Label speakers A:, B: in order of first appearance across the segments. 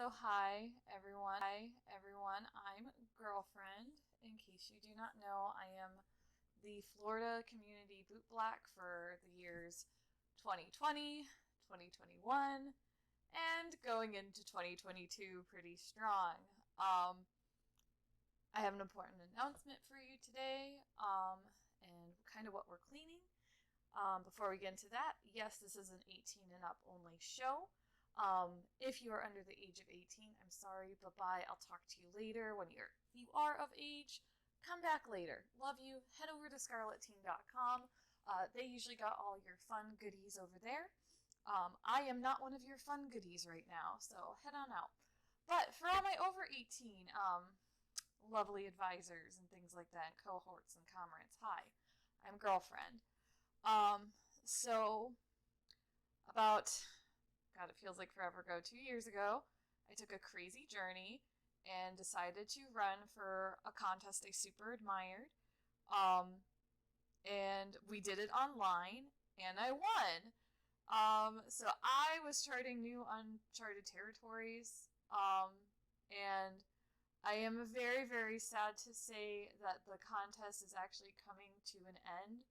A: So hi everyone, I'm Girlfriend. In case you do not know, I am the Florida Community Boot Black for the years 2020, 2021, and going into 2022 pretty strong. I have an important announcement for you today, and kind of what we're cleaning. Before we get into that, yes, this is an 18 and up only show. If you are under the age of 18, I'm sorry, bye-bye. I'll talk to you later. When you are of age, come back later. Love you. Head over to scarletteen.com. They usually got all your fun goodies over there. I am not one of your fun goodies right now, so head on out. But for all my over 18 lovely advisors and things like that, and cohorts and comrades, hi, I'm Girlfriend. So about, God, it feels like forever ago, 2 years ago, I took a crazy journey and decided to run for a contest I super admired. And we did it online, and I won. So I was charting new uncharted territories, and I am very, very sad to say that the contest is actually coming to an end.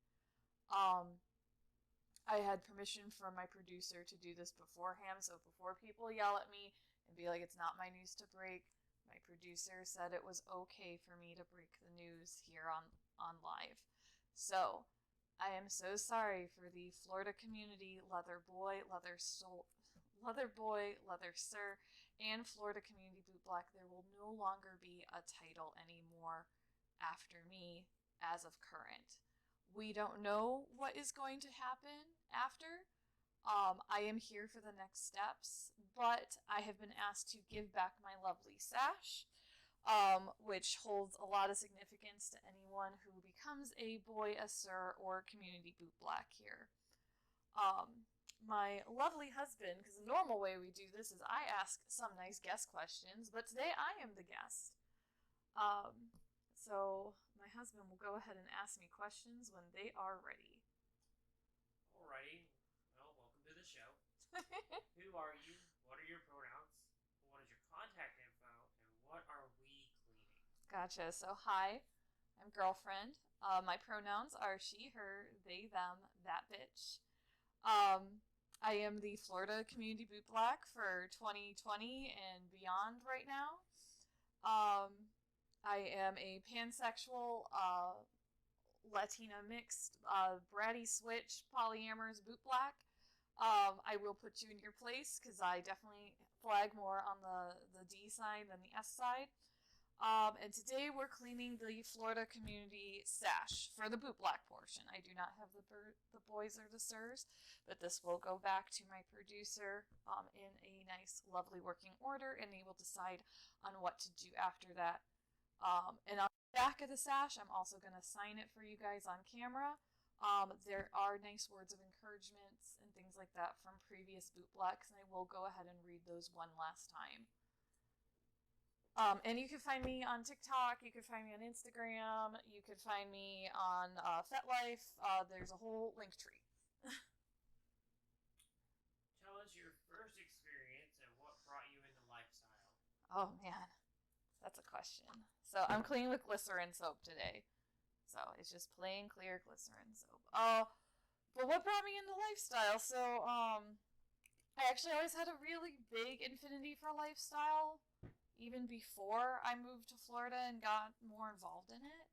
A: I had permission from my producer to do this beforehand, so before people yell at me and be like, it's not my news to break, my producer said it was okay for me to break the news here on live. So, I am so sorry for the Florida community, Leather Boy, Leather Sir, and Florida Community Boot Black. There will no longer be a title anymore after me as of current. We don't know what is going to happen after. I am here for the next steps, but I have been asked to give back my lovely sash, which holds a lot of significance to anyone who becomes a boy, a sir, or community boot black here. My lovely husband, because the normal way we do this is I ask some nice guest questions, but today I am the guest. So my husband will go ahead and ask me questions when they are ready.
B: Alrighty. Well, welcome to the show. Who are you? What are your pronouns? What is your contact info? And what are we cleaning?
A: Gotcha. So hi, I'm Girlfriend. My pronouns are she, her, they, them, that bitch. I am the Florida Community Boot Black for 2020 and beyond right now. I am a pansexual, Latina mixed, bratty switch, polyamorous boot black. I will put you in your place because I definitely flag more on the D side than the S side. And today we're cleaning the Florida community sash for the boot black portion. I do not have the boys or the sirs, but this will go back to my producer in a nice, lovely working order, and they will decide on what to do after that. And on the back of the sash, I'm also going to sign it for you guys on camera. There are nice words of encouragement and things like that from previous boot blacks, and I will go ahead and read those one last time. And you can find me on TikTok, you can find me on Instagram, you can find me on FetLife. There's a whole link tree.
B: Tell us your first experience and what brought you into lifestyle.
A: Oh man, that's a question. So I'm cleaning with glycerin soap today. So it's just plain clear glycerin soap. But what brought me into lifestyle? So I actually always had a really big affinity for lifestyle, even before I moved to Florida and got more involved in it.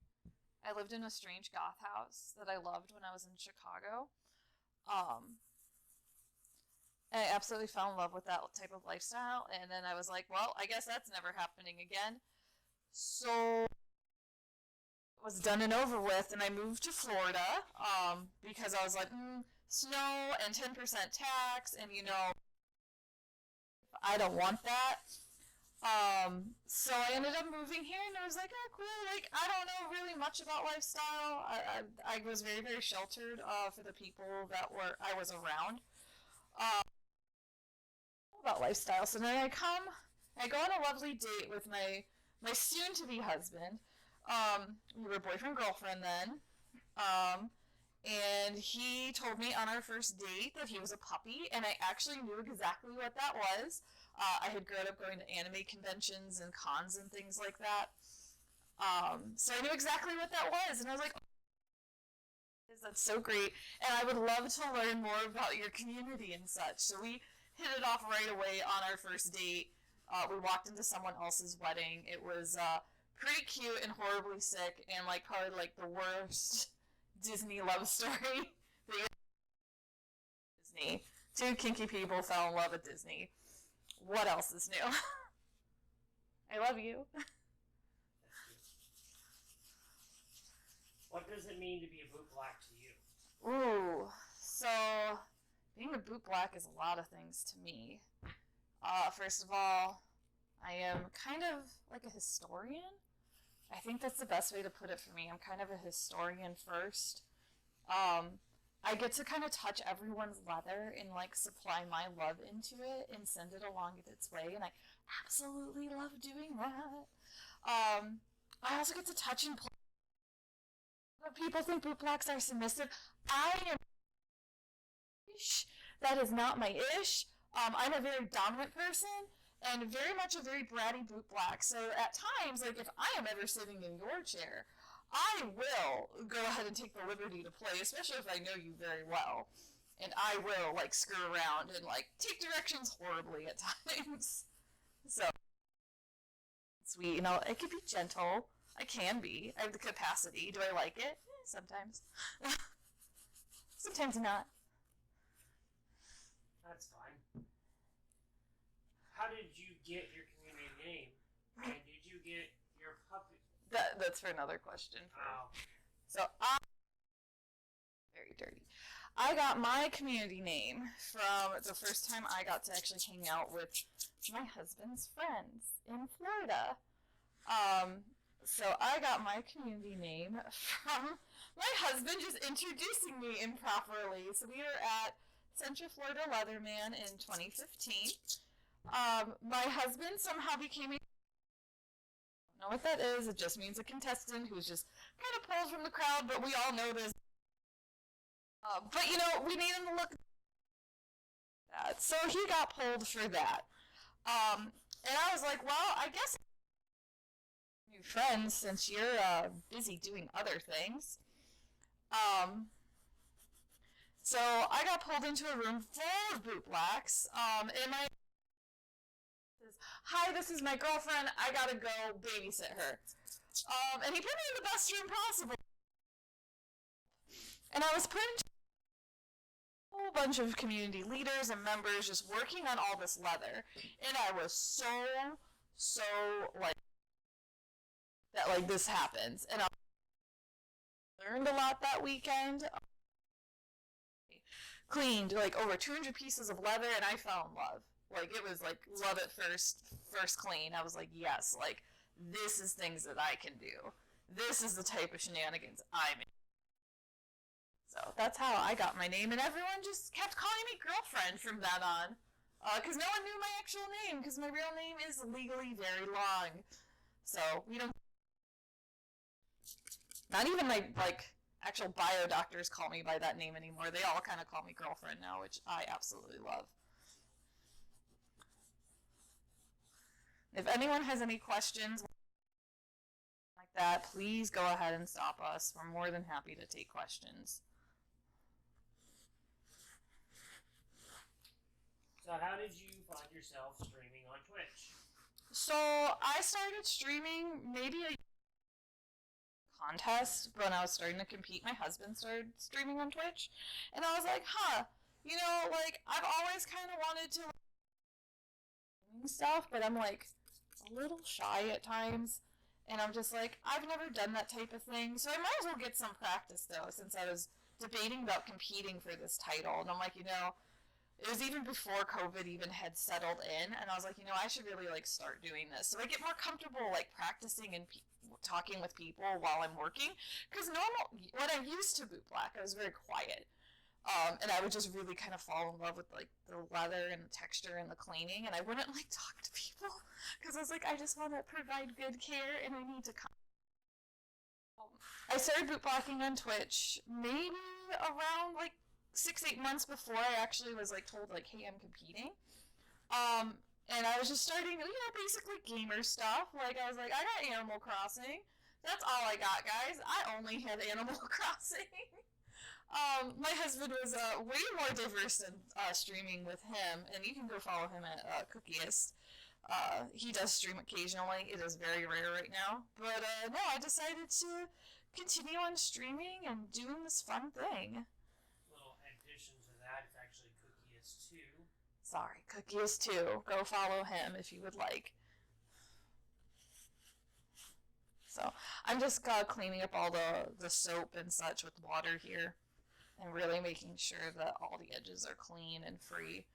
A: I lived in a strange goth house that I loved when I was in Chicago. I absolutely fell in love with that type of lifestyle, and then I was like, well, I guess that's never happening again. So it was done and over with, and I moved to Florida because I was like, snow and 10% tax, and I don't want that. So I ended up moving here, and I was like, oh, cool. Like, I don't know really much about lifestyle. I was very, very sheltered for the people that I was around. About lifestyle. So then I go on a lovely date with my soon-to-be husband. We were boyfriend girlfriend then. And he told me on our first date that he was a puppy, and I actually knew exactly what that was. I had grown up going to anime conventions and cons and things like that. So I knew exactly what that was, and I was like, oh, that's so great, and I would love to learn more about your community and such. So we hit it off right away on our first date. We walked into someone else's wedding. It was pretty cute and horribly sick, and like probably like the worst Disney love story that you Disney. Two kinky people fell in love at Disney. What else is new? I love you.
B: What does it mean to be a boot black to you?
A: Ooh, so being a boot black is a lot of things to me. First of all, I am kind of like a historian. I think that's the best way to put it for me. I'm kind of a historian first. I get to kind of touch everyone's leather and like supply my love into it and send it along its way, and I absolutely love doing that. I also get to touch and play. People think boot blacks are submissive. I am ish. That is not my ish. I'm a very dominant person and very much a very bratty boot black. So at times, like if I am ever sitting in your chair, I will go ahead and take the liberty to play, especially if I know you very well. And I will like screw around and like take directions horribly at times. So sweet, you know, it can be gentle. I can be. I have the capacity. Do I like it? Sometimes. Sometimes not.
B: That's fine. How did you get your community name? And did you get your puppy?
A: That's for another question.
B: Oh.
A: So very dirty. I got my community name from the first time I got to actually hang out with my husband's friends in Florida. So I got my community name from my husband just introducing me improperly. So we were at Central Florida Leatherman in 2015. My husband somehow became a... I don't know what that is. It just means a contestant who's just kind of pulled from the crowd, but we all know this. But you know, we need him to look at that. So he got pulled for that. And I was like, well, I guess new friends since you're busy doing other things. So I got pulled into a room full of boot blacks, and my says, "Hi, this is my girlfriend. I gotta go babysit her." And he put me in the best room possible, and I was put into a whole bunch of community leaders and members just working on all this leather, and I was so like that like this happens, and I learned a lot that weekend. Cleaned like over 200 pieces of leather, and I fell in love. Like it was like love at first clean. I was like, yes, like this is things that I can do. This is the type of shenanigans I'm in. So that's how I got my name, and everyone just kept calling me girlfriend from then on, because no one knew my actual name, because my real name is legally very long. So we don't. Not even my like actual bio doctors call me by that name anymore. They all kind of call me girlfriend now, which I absolutely love. If anyone has any questions like that, please go ahead and stop us. We're more than happy to take questions.
B: So how did you find yourself streaming on Twitch?
A: So I started streaming maybe a contest when I was starting to compete. My husband started streaming on Twitch, and I was like, you know, like I've always kind of wanted to like, stuff, but I'm like a little shy at times, and I'm just like, I've never done that type of thing, so I might as well get some practice though, since I was debating about competing for this title, and I'm like, you know, it was even before COVID even had settled in, and I was like, you know, I should really like start doing this so I get more comfortable like practicing and talking with people while I'm working, because when I used to boot black, I was very quiet, and I would just really kind of fall in love with like the leather and the texture and the cleaning, and I wouldn't like talk to people because I was like, I just want to provide good care and I need to come. I started boot blacking on Twitch maybe around like 6-8 months before I actually was like told like, hey, I'm competing. And I was just starting, basically gamer stuff. Like, I was like, I got Animal Crossing. That's all I got, guys. I only had Animal Crossing. My husband was way more diverse than streaming with him, and you can go follow him at Cookiest. He does stream occasionally. It is very rare right now. But no, I decided to continue on streaming and doing this fun thing.
B: Little addition to that, it's actually Cookiest 2.
A: Sorry, Cookiest 2. Go follow him if you would like. So I'm just cleaning up all the soap and such with water here, and really making sure that all the edges are clean and free.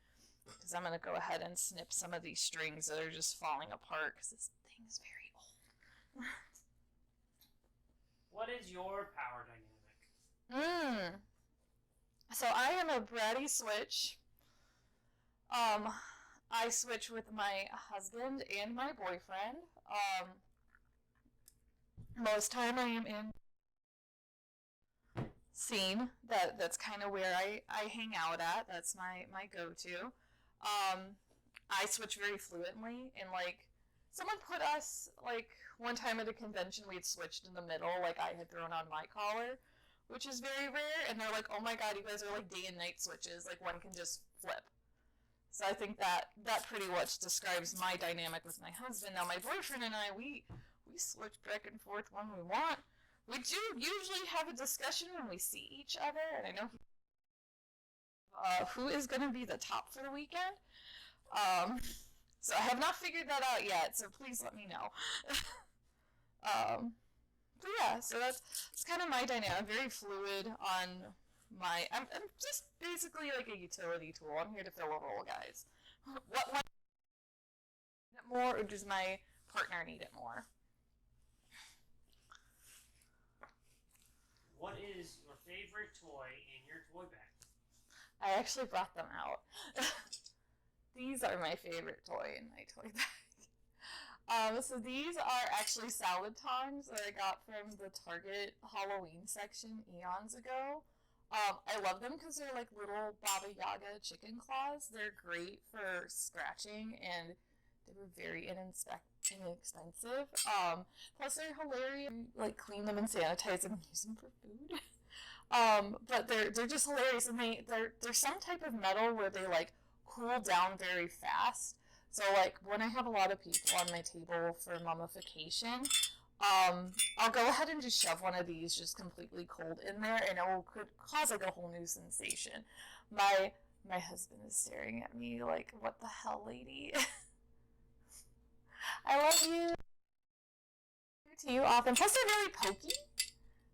A: Because I'm going to go ahead and snip some of these strings that are just falling apart because this thing is very old.
B: What is your power dynamic?
A: So I am a bratty switch. I switch with my husband and my boyfriend. Most time I am in scene. That's kind of where I hang out at. That's my go-to. I switch very fluently, and like someone put us like one time at a convention we had switched in the middle, like I had thrown on my collar, which is very rare, and they're like, oh my god, you guys are like day and night switches, like one can just flip. So I think that pretty much describes my dynamic with my husband. Now my boyfriend and I, we switch back and forth when we want. We do usually have a discussion when we see each other, and I know who is going to be the top for the weekend. So I have not figured that out yet, so please let me know. But yeah, so that's kind of my dynamic. I'm very fluid on I'm just basically like a utility tool. I'm here to fill a role, guys. What need it more, or does my partner need it more?
B: What is your favorite toy in your toy bag?
A: I actually brought them out. These are my favorite toy in my toy bag. So these are actually salad tongs that I got from the Target Halloween section eons ago. I love them because they're like little Baba Yaga chicken claws. They're great for scratching, and they were very inexpensive. Plus they're hilarious. Like clean them and sanitize them and use them for food. But they're just hilarious, and they're some type of metal where they like cool down very fast. So like when I have a lot of people on my table for mummification, I'll go ahead and just shove one of these just completely cold in there, and it will cause like a whole new sensation. My husband is staring at me like, what the hell, lady? I love you. To you often. Plus they're very pokey.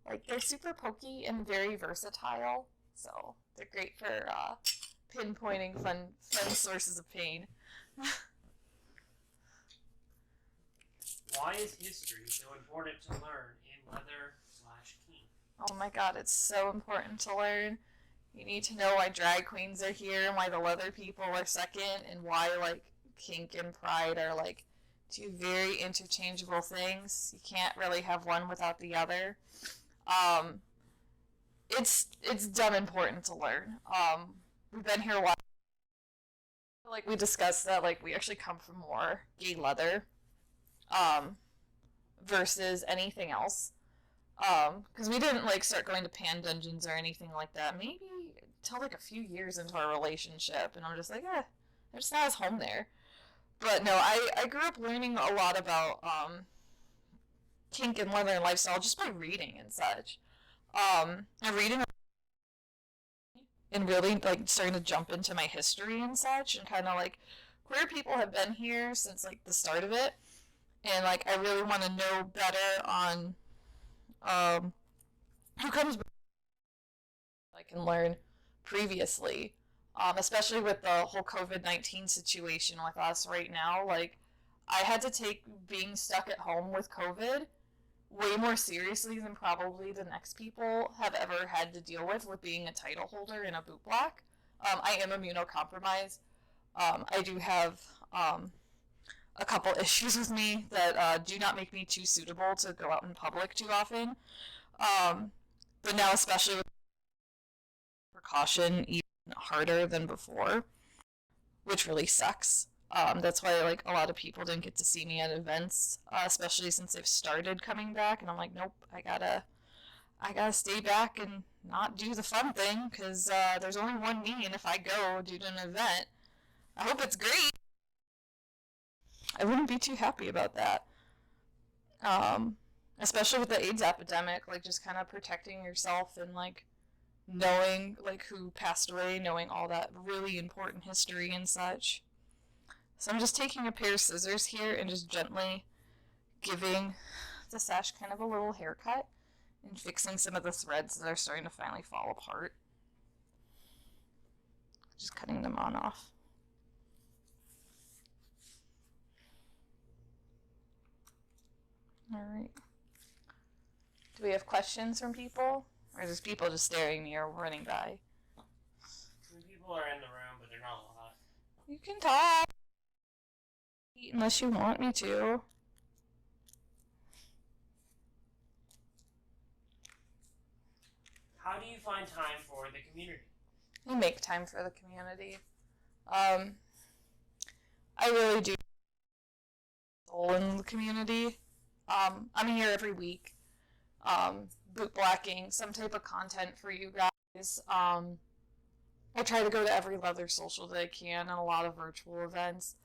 A: Like they're super pokey and very versatile. So they're great for pinpointing fun sources of pain.
B: Why is history so important to learn in leather/kink?
A: Oh my god, it's so important to learn. You need to know why drag queens are here, and why the leather people are second, and why like kink and pride are like two very interchangeable things. You can't really have one without the other. It's dumb important to learn. We've been here a while. Like we discussed that like we actually come from more gay leather. Versus anything else. Because we didn't like start going to pan dungeons or anything like that. Maybe until like a few years into our relationship, and I'm just like, I'm just not as home there. But no, I grew up learning a lot about kink and leather and lifestyle just by reading and such. And reading and really like starting to jump into my history and such, and kind of like queer people have been here since like the start of it. And like I really want to know better on who comes I can learn previously, especially with the whole COVID-19 situation with us right now. Like I had to take being stuck at home with COVID way more seriously than probably the next people have ever had to deal with being a title holder in a boot block. I am immunocompromised. I do have a couple issues with me that do not make me too suitable to go out in public too often. But now, especially with precaution, even harder than before, which really sucks. That's why like a lot of people didn't get to see me at events, especially since they've started coming back. And I'm like, nope, I gotta stay back and not do the fun thing because there's only one me, and if I go due to an event, I hope it's great. I wouldn't be too happy about that. Especially with the AIDS epidemic, like just kind of protecting yourself and like knowing like who passed away, knowing all that really important history and such. So I'm just taking a pair of scissors here and just gently giving the sash kind of a little haircut and fixing some of the threads that are starting to finally fall apart. Just cutting them on off. Alright. Do we have questions from people? Or is people just staring at me or running by?
B: People are in the room, but they're not a lot.
A: You can talk. Unless you want me to.
B: How do you find time for the community?
A: I make time for the community. I really do in the community. I'm here every week. Boot blacking, some type of content for you guys. I try to go to every other social that I can and a lot of virtual events.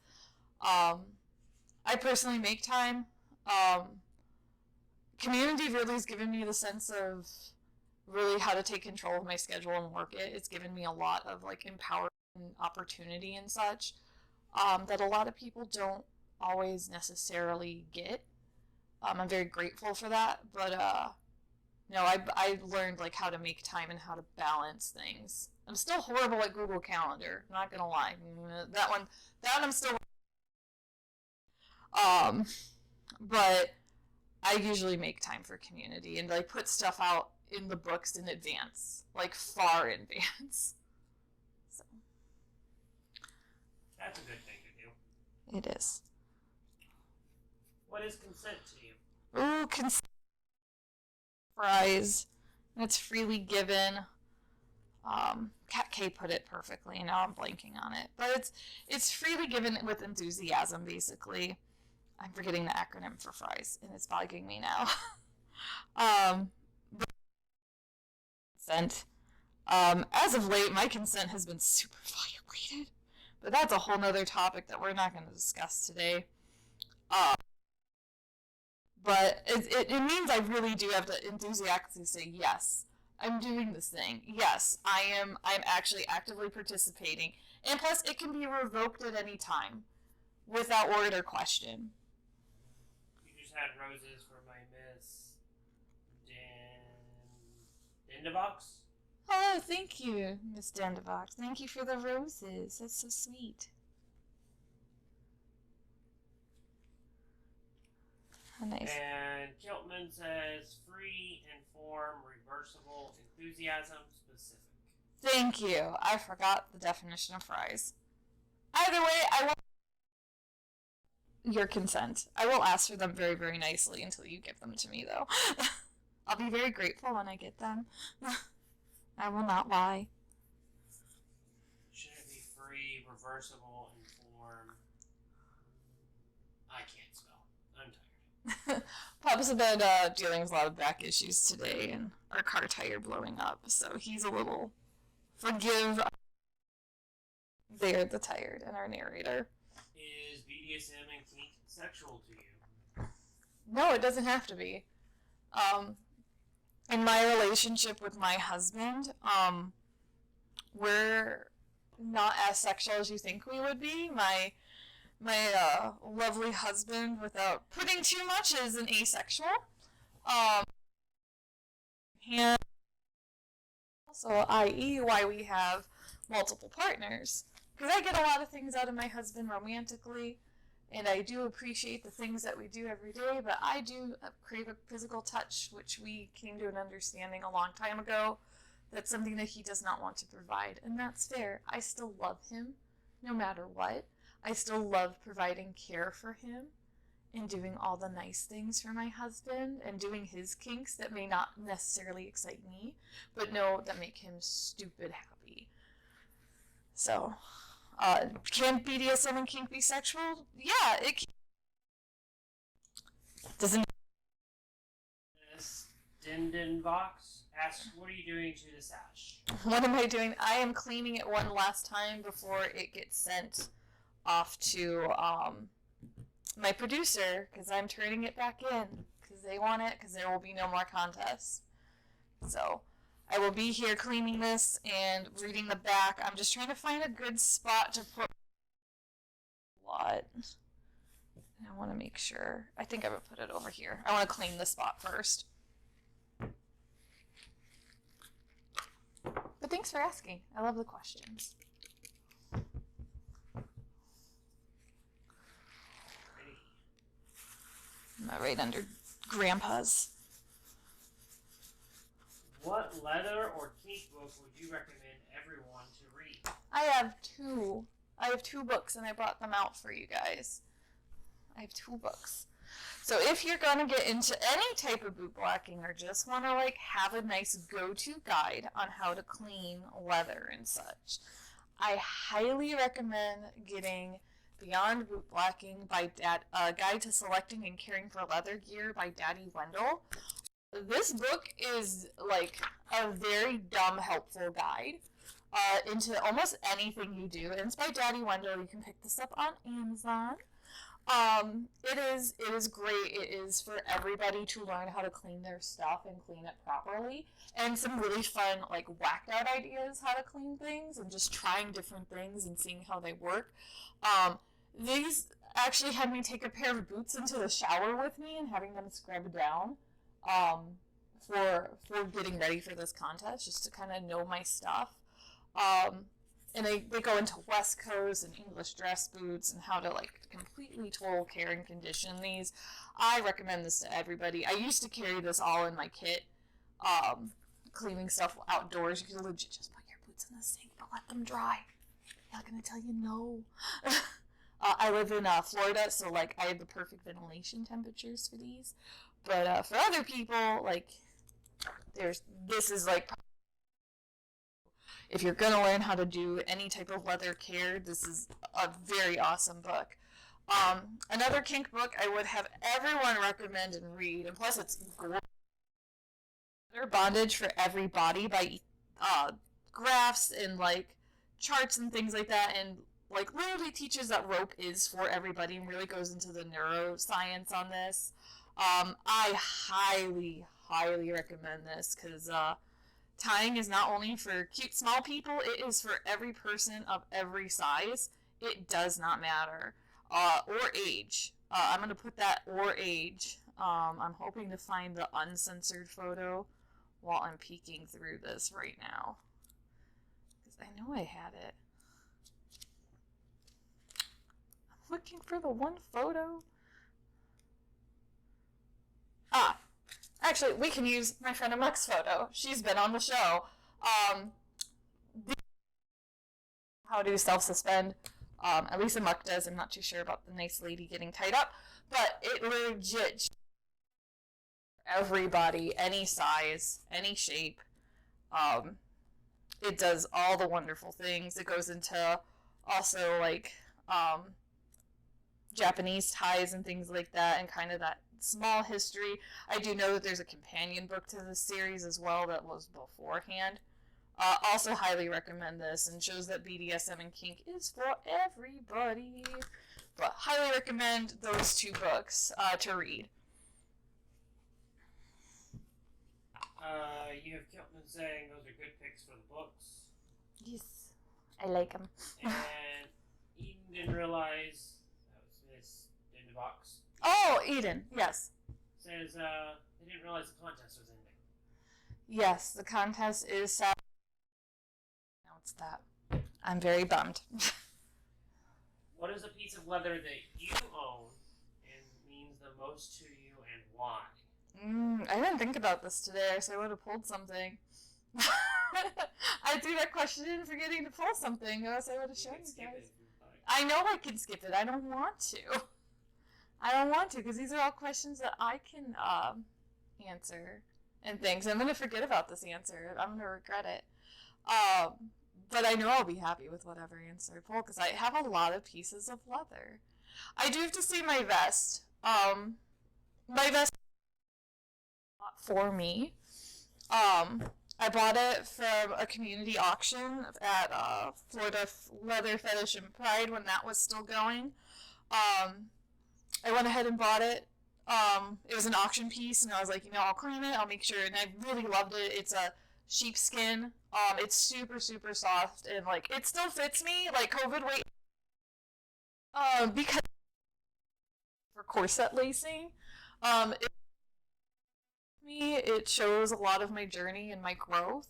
A: I personally make time. Community really has given me the sense of really how to take control of my schedule and work it. It's given me a lot of like empowerment and opportunity and such that a lot of people don't always necessarily get. I'm very grateful for that, but no, I learned like how to make time and how to balance things. I'm still horrible at Google Calendar, I'm not gonna lie. That one I'm still but I usually make time for community and like put stuff out in the books in advance, like far in advance. So
B: that's a good thing to do.
A: It is.
B: What is consent to you?
A: Ooh, consent. Fries. It's freely given. Cat K put it perfectly. Now I'm blanking on it, but it's freely given with enthusiasm. Basically, I'm forgetting the acronym for fries, and it's bugging me now. Consent. As of late, my consent has been super violated, but that's a whole nother topic that we're not going to discuss today. But it means I really do have to enthusiastically say, yes, I'm doing this thing. Yes, I'm actually actively participating. And plus, it can be revoked at any time without word or question.
B: You just had roses for my Miss Dandebox?
A: Oh, thank you, Miss Dandebox. Thank you for the roses. That's so sweet. Oh, nice.
B: And Kiltman says free, inform, reversible, enthusiasm, specific.
A: Thank you. I forgot the definition of fries. Either way, I will your consent. I will ask for them very, very nicely until you give them to me, though. I'll be very grateful when I get them. I will not lie.
B: Should it be free, reversible, inform? I can't spell. I'm tired.
A: Pop's been dealing with a lot of back issues today, and our car tire blowing up, so he's a little forgive. They're the tired and our narrator.
B: Is BDSM and kink sexual to you?
A: No, it doesn't have to be. In my relationship with my husband, we're not as sexual as you think we would be. My lovely husband, without putting too much, is an asexual. And also, i.e., why we have multiple partners. Because I get a lot of things out of my husband romantically, and I do appreciate the things that we do every day, but I do crave a physical touch, which we came to an understanding a long time ago. That's something that he does not want to provide, and that's fair. I still love him, no matter what. I still love providing care for him and doing all the nice things for my husband and doing his kinks that may not necessarily excite me, but no, that make him stupid happy. So, Can BDSM and kink be sexual? Yeah, it can. Doesn't.
B: Dindenvox asks, what are you doing to the sash?
A: What am I doing? I am cleaning it one last time before it gets sent off to my producer, because I'm turning it back in, because they want it, because there will be no more contests. So I will be here cleaning this and reading the back. I'm just trying to find a good spot to put what. And I want to make sure. I think I'm going to put it over here. I want to clean the spot first. But thanks for asking. I love the questions. Right under Grandpa's.
B: What leather or kink book would you recommend everyone to read?
A: I have two. I have 2 books, and I brought them out for you guys. I have 2 books. So if you're going to get into any type of boot blacking or just want to like have a nice go-to guide on how to clean leather and such, I highly recommend getting Beyond Boot Blacking by Guide to Selecting and Caring for Leather Gear by Daddy Wendell. This book is like a very dumb helpful guide into almost anything you do. And it's by Daddy Wendell. You can pick this up on Amazon. It is great. It is for everybody to learn how to clean their stuff and clean it properly. And some really fun, like, whacked out ideas how to clean things and just trying different things and seeing how they work. These actually had me take a pair of boots into the shower with me and having them scrubbed down, for getting ready for this contest, just to kind of know my stuff. And they go into West Coast and English dress boots and how to like completely total care and condition these. I recommend this to everybody. I used to carry this all in my kit, cleaning stuff outdoors. You can legit just put your boots in the sink but let them dry. I'm not gonna tell you no. I live in Florida, so like I have the perfect ventilation temperatures for these. But for other people, like this is like, if you're going to learn how to do any type of leather care, this is a very awesome book. Another kink book I would have everyone recommend and read, and plus it's gorgeous. Bondage for Every Body by graphs and like charts and things like that, and like literally teaches that rope is for everybody and really goes into the neuroscience on this. I highly recommend this because tying is not only for cute small people, it is for every person of every size. It does not matter. Or age. I'm going to put that or age. I'm hoping to find the uncensored photo while I'm peeking through this right now. Because I know I had it. I'm looking for the one photo. Actually, we can use my friend Amuk's photo. She's been on the show. How to self-suspend. At least Amuk does. I'm not too sure about the nice lady getting tied up. But it legit, everybody, any size, any shape. It does all the wonderful things. It goes into also like Japanese ties and things like that, and kind of that small history. I do know that there's a companion book to this series as well that was beforehand. Also highly recommend this, and shows that BDSM and kink is for everybody. But highly recommend those 2 books to read.
B: You have Kiltman saying those are good picks for the books.
A: Yes, I like them.
B: And Eden didn't realize that was Miss Dinderbox.
A: Oh, Eden, yes.
B: Says they didn't realize the contest was ending.
A: Yes, the contest is sad. Announced that. I'm very bummed.
B: What is a piece of leather that you own and means the most to you, and why?
A: I didn't think about this today, so I would have pulled something. I threw that question in forgetting to pull something, or else I would have shown you guys. I know I can skip it. I don't want to. I don't want to, because these are all questions that I can answer and things. I'm going to forget about this answer. I'm going to regret it. but I know I'll be happy with whatever answer I pull because I have a lot of pieces of leather. I do have to say my vest. My vest is not for me. I bought it from a community auction at Florida Leather Fetish and Pride when that was still going. I went ahead and bought it. It was an auction piece, and I was like, I'll claim it. I'll make sure. And I really loved it. It's a sheepskin. It's super, super soft, and like it still fits me. Like COVID weight. Because for corset lacing, it shows a lot of my journey and my growth.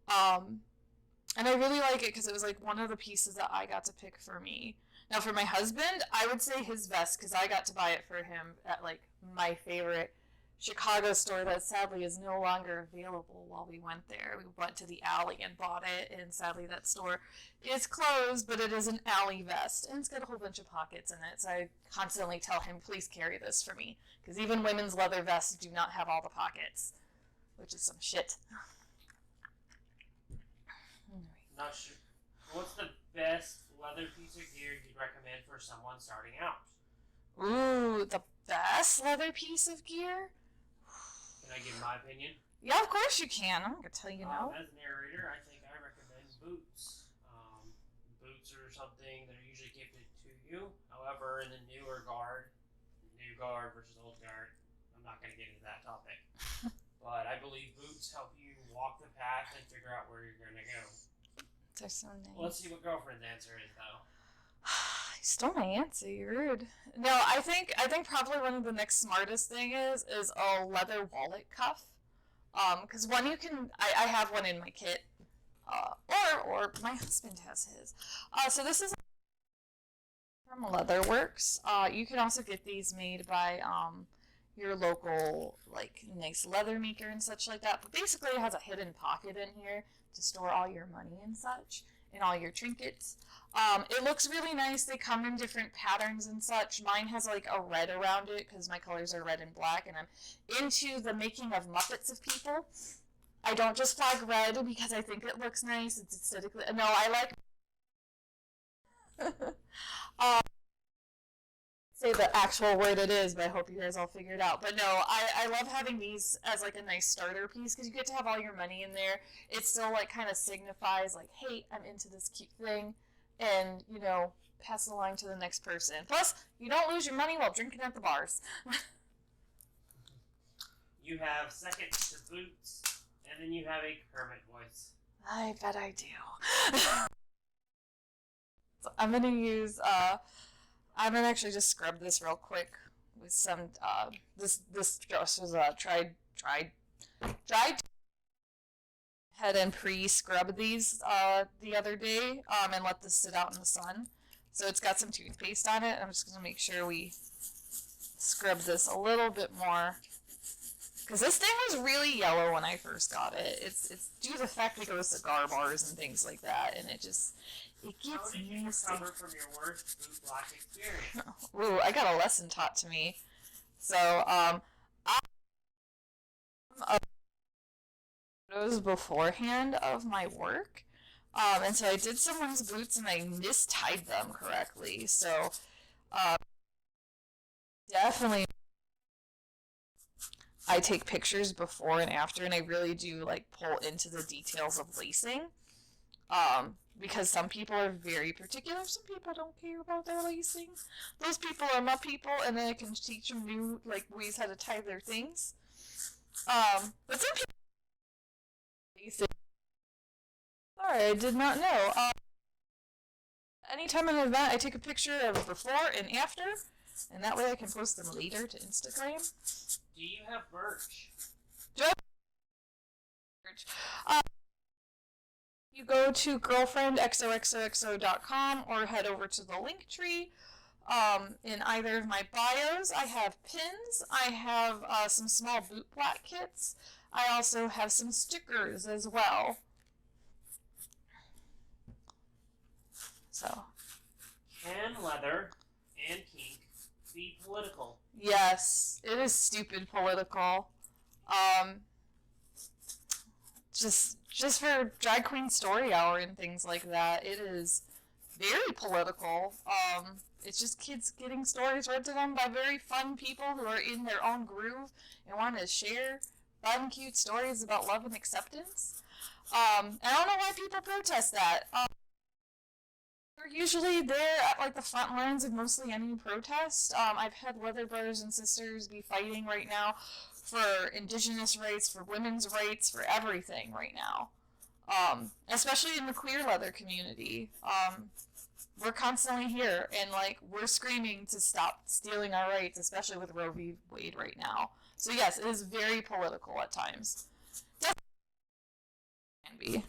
A: And I really like it because it was like one of the pieces that I got to pick for me. Now for my husband, I would say his vest because I got to buy it for him at like my favorite Chicago store that sadly is no longer available while we went there. We went to the alley and bought it, and sadly that store is closed, but it is an alley vest, and it's got a whole bunch of pockets in it, so I constantly tell him, please carry this for me, because even women's leather vests do not have all the pockets, which is some shit.
B: Not sure. What's the best leather piece of gear you'd recommend for someone starting out?
A: Ooh, the best leather piece of gear?
B: Can I give my opinion?
A: Yeah, of course you can. I'm going to tell you now.
B: As a narrator, I think I recommend boots. Boots are something that are usually gifted to you. However, in the new guard versus old guard, I'm not going to get into that topic. But I believe boots help you walk the path and figure out where you're going to go.
A: They're so nice.
B: Let's see what Girlfriend's answer is, though.
A: You stole my answer. You're rude. No, I think probably one of the next smartest thing is a leather wallet cuff. Because one you can, I have one in my kit, or my husband has his. So this is from Leatherworks. You can also get these made by your local like nice leather maker and such like that. But basically, it has a hidden pocket in here to store all your money and such, and all your trinkets. It looks really nice. They come in different patterns and such. Mine has like a red around it because my colors are red and black, and I'm into the making of Muppets of people. I don't just flag red because I think it looks nice. It's aesthetically... No, I like... say the actual word it is, but I hope you guys all figure it out. But no, I love having these as like a nice starter piece because you get to have all your money in there. It still like kind of signifies like, hey, I'm into this cute thing, and pass the line to the next person. Plus, you don't lose your money while drinking at the bars.
B: You have second to boots, and then you have a Kermit voice.
A: I bet I do. So I'm gonna use I'm gonna actually just scrub this real quick with some this just was tried head and pre-scrub these the other day and let this sit out in the sun. So it's got some toothpaste on it. I'm just gonna make sure we scrub this a little bit more. Because this thing was really yellow when I first got it. It's due to the fact we go to cigar bars and things like that, and it gets nasty.
B: How did you recover from your worst boot black experience?
A: Ooh, I got a lesson taught to me. So, I photos beforehand of my work, and so I did someone's boots and I mistied them correctly. So, definitely. I take pictures before and after, and I really do like pull into the details of lacing, because some people are very particular. Some people don't care about their lacing. Those people are my people, and then I can teach them new like ways how to tie their things. But some people lacing. Sorry, I did not know. Anytime in an event, I take a picture of before and after, and that way I can post them later to Instagram.
B: Do you have merch?
A: You go to girlfriendxoxoxo.com or head over to the link tree. In either of my bios, I have pins. I have some small boot black kits. I also have some stickers as well. So.
B: Can leather and kink be political?
A: Yes, it is stupid political. just for drag queen story hour and things like that. It is very political. It's just kids getting stories read to them by very fun people who are in their own groove and want to share fun, cute stories about love and acceptance. And I don't know why people protest that. They're usually there at like the front lines of mostly any protest. I've had leather brothers and sisters be fighting right now for indigenous rights, for women's rights, for everything right now. Especially in the queer leather community. We're constantly here, and like we're screaming to stop stealing our rights, especially with Roe v. Wade right now. So yes, it is very political at times. Definitely can be.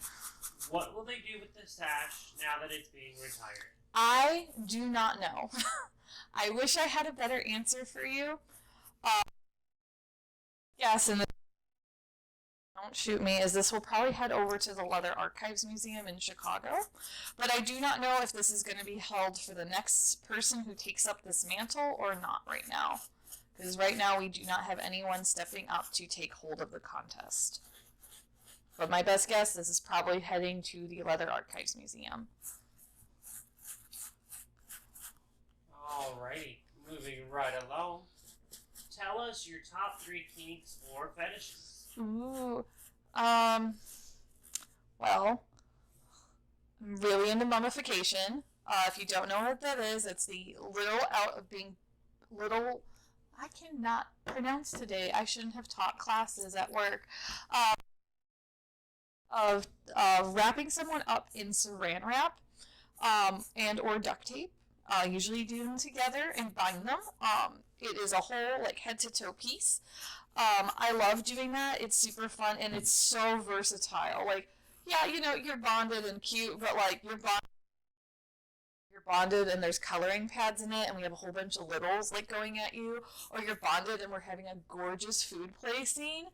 B: What will they do with the sash now that it's being retired?
A: I do not know. I wish I had a better answer for you. Yes, and don't shoot me, as this will probably head over to the Leather Archives Museum in Chicago. But I do not know if this is going to be held for the next person who takes up this mantle or not right now. Because right now we do not have anyone stepping up to take hold of the contest. But my best guess, this is probably heading to the Leather Archives Museum.
B: Alrighty, moving right along. Tell us your top 3 kinks or fetishes.
A: Ooh. Well, I'm really into mummification. If you don't know what that is, it's the little, I cannot pronounce today. I shouldn't have taught classes at work. Of wrapping someone up in saran wrap, and or duct tape. Usually do them together and bind them. It is a whole like head to toe piece. I love doing that. It's super fun and it's so versatile. Like, yeah, you know, you're bonded and cute, but like you're bonded and there's coloring pads in it and we have a whole bunch of littles like going at you, or you're bonded and we're having a gorgeous food play scene.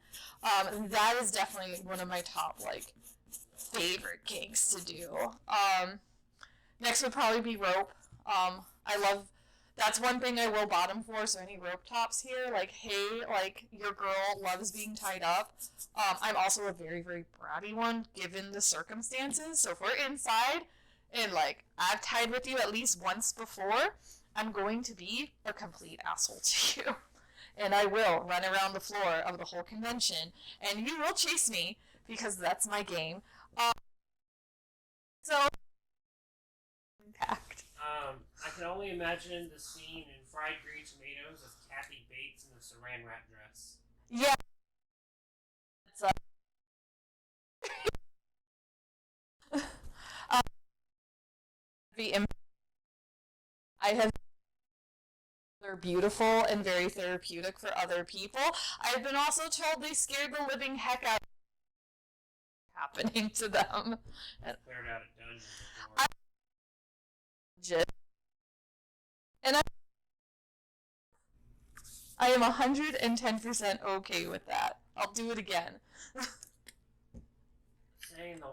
A: That is definitely one of my top like favorite kinks to do. Next would probably be rope. That's one thing I will bottom for, so any rope tops here, like, hey, like, your girl loves being tied up. I'm also a very, very bratty one, given the circumstances, so if we're inside, and, like, I've tied with you at least once before, I'm going to be a complete asshole to you. And I will run around the floor of the whole convention, and you will chase me, because that's my game. So, intact.
B: I can only imagine the scene in Fried Green Tomatoes of Kathy Bates in the saran wrap dress.
A: Yeah. I have. They're beautiful and very therapeutic for other people. I've been also told they scared the living heck out of happening to them.
B: Cleared out a dungeon before.
A: And I am 110% okay with that. I'll do it again.
B: Saying the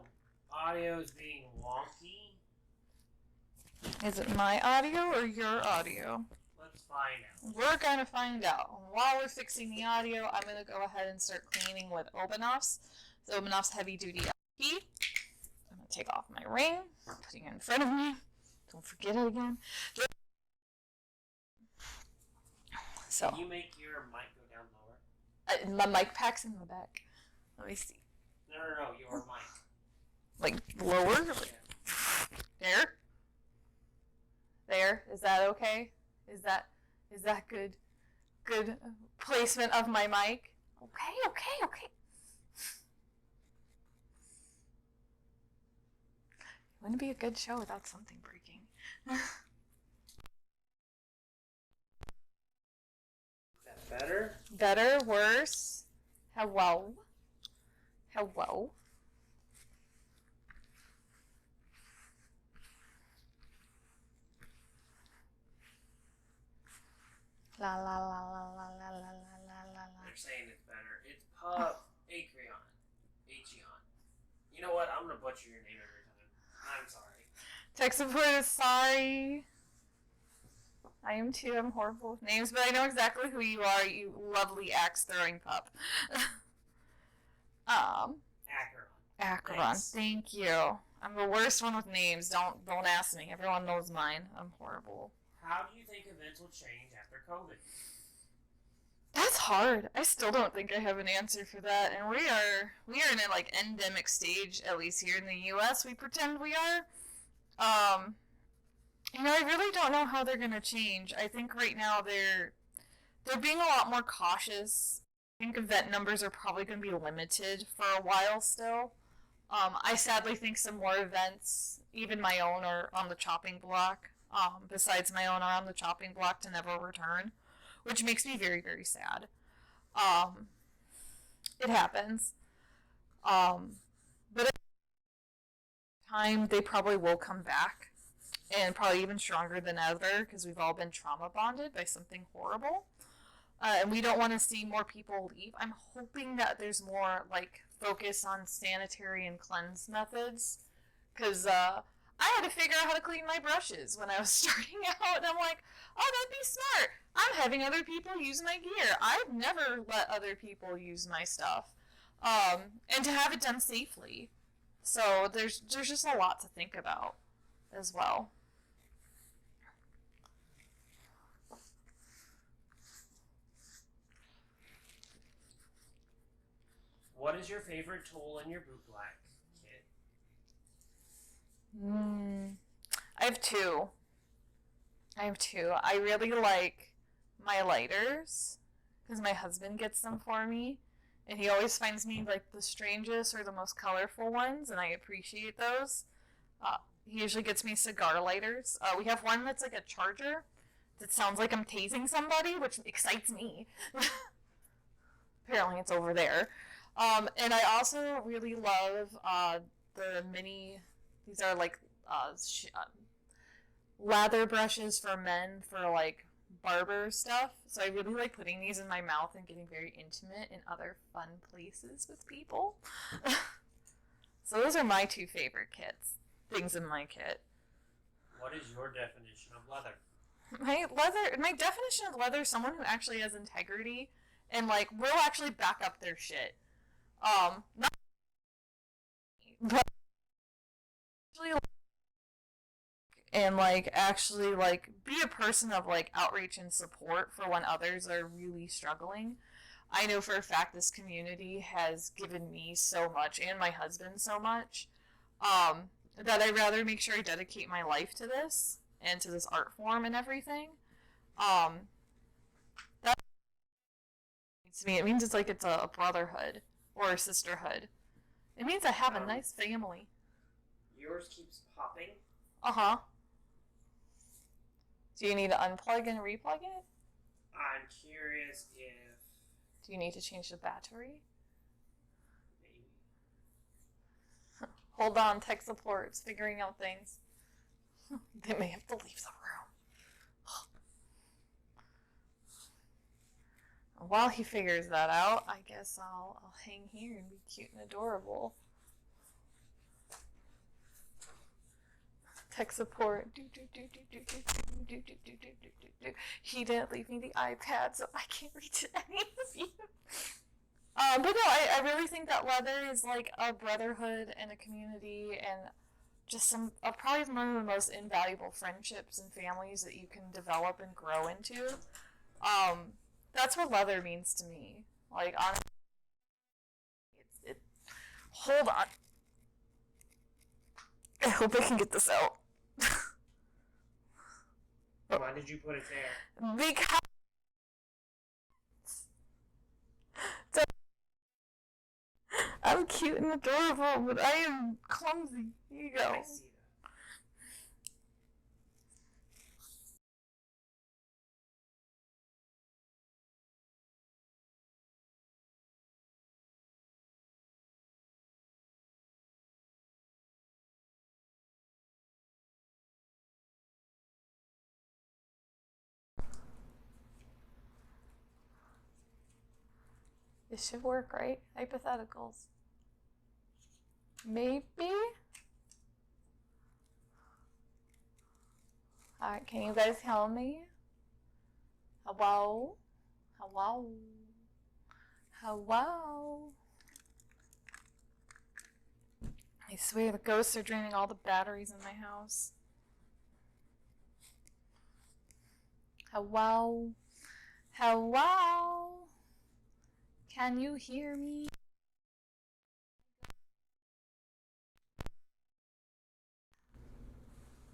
B: audio is being wonky.
A: Is it my audio or your audio?
B: Let's find out.
A: We're gonna find out. While we're fixing the audio, I'm gonna go ahead and start cleaning with Obanoff's. The Obanoff's Heavy Duty LP. I'm gonna take off my ring, putting it in front of me. Don't forget it again. So.
B: Can you make your mic go down lower?
A: My mic pack's in the back. Let me see.
B: No, your mic.
A: Like lower? There? There? Is that okay? Is that good? Good placement of my mic? Okay. It wouldn't be a good show without something breaking.
B: Is that better?
A: Better? Worse? Hello? La la la la la la la la.
B: They're saying it's better. It's Pub Acreon. Acheon. You know what? I'm gonna butcher your name every time. I'm sorry.
A: Tech support is sorry. I am too. I'm horrible with names, but I know exactly who you are, you lovely axe throwing pup.
B: Acheron.
A: Acheron.
B: Thanks.
A: Thank you. I'm the worst one with names. Don't ask me. Everyone knows mine. I'm horrible.
B: How do you think events will change after COVID?
A: That's hard. I still don't think I have an answer for that. And we are in a like endemic stage, at least here in the US, we pretend we are. I really don't know how they're gonna change. I think right now they're being a lot more cautious. I think event numbers are probably gonna be limited for a while still. I sadly think some more events, even my own, are on the chopping block. Besides my own, are on the chopping block to never return, which makes me very, very sad. Um, it happens. But at the time, they probably will come back, and probably even stronger than ever, because we've all been trauma bonded by something horrible. And we don't want to see more people leave. I'm hoping that there's more like focus on sanitary and cleanse methods, because I had to figure out how to clean my brushes when I was starting out, and I'm like, oh, that'd be smart. I'm having other people use my gear. I've never let other people use my stuff, and to have it done safely. So there's just a lot to think about as well.
B: What is your favorite tool in your boot black kit?
A: I have two. I really like my lighters because my husband gets them for me, and he always finds me like the strangest or the most colorful ones, and I appreciate those. He usually gets me cigar lighters. We have one that's like a charger that sounds like I'm tasing somebody, which excites me. Apparently, it's over there. And I also really love the mini. These are like lather brushes for men for like barber stuff. So I really like putting these in my mouth and getting very intimate in other fun places with people. So those are my two favorite things in my kit.
B: What is your definition of leather?
A: My definition of leather is someone who actually has integrity and like will actually back up their shit. Not but actually and like actually like be a person of like outreach and support for when others are really struggling. I know for a fact this community has given me so much and my husband so much that I'd rather make sure I dedicate my life to this and to this art form and everything. That means to me, it means it's like it's a brotherhood or a sisterhood. It means I have a nice family.
B: Yours keeps popping.
A: Uh-huh. Do you need to unplug and replug it?
B: I'm curious if...
A: Do you need to change the battery?
B: Maybe.
A: Hold on, tech support. It's figuring out things. They may have to leave the room. While he figures that out, I guess I'll hang here and be cute and adorable. Tech support. He didn't leave me the iPad, so I can't reach any of you. But no, I really think that leather is like a brotherhood and a community and just some probably one of the most invaluable friendships and families that you can develop and grow into. That's what leather means to me. Like, honestly, hold on. I hope I can get this out.
B: Why did you put it there?
A: Because I'm cute and adorable, but I am clumsy. Here you go.
B: I see that.
A: This should work, right? Hypotheticals. Maybe? Alright, can you guys hear me? Hello? Hello? Hello? I swear the ghosts are draining all the batteries in my house. Hello? Hello? Can you hear me?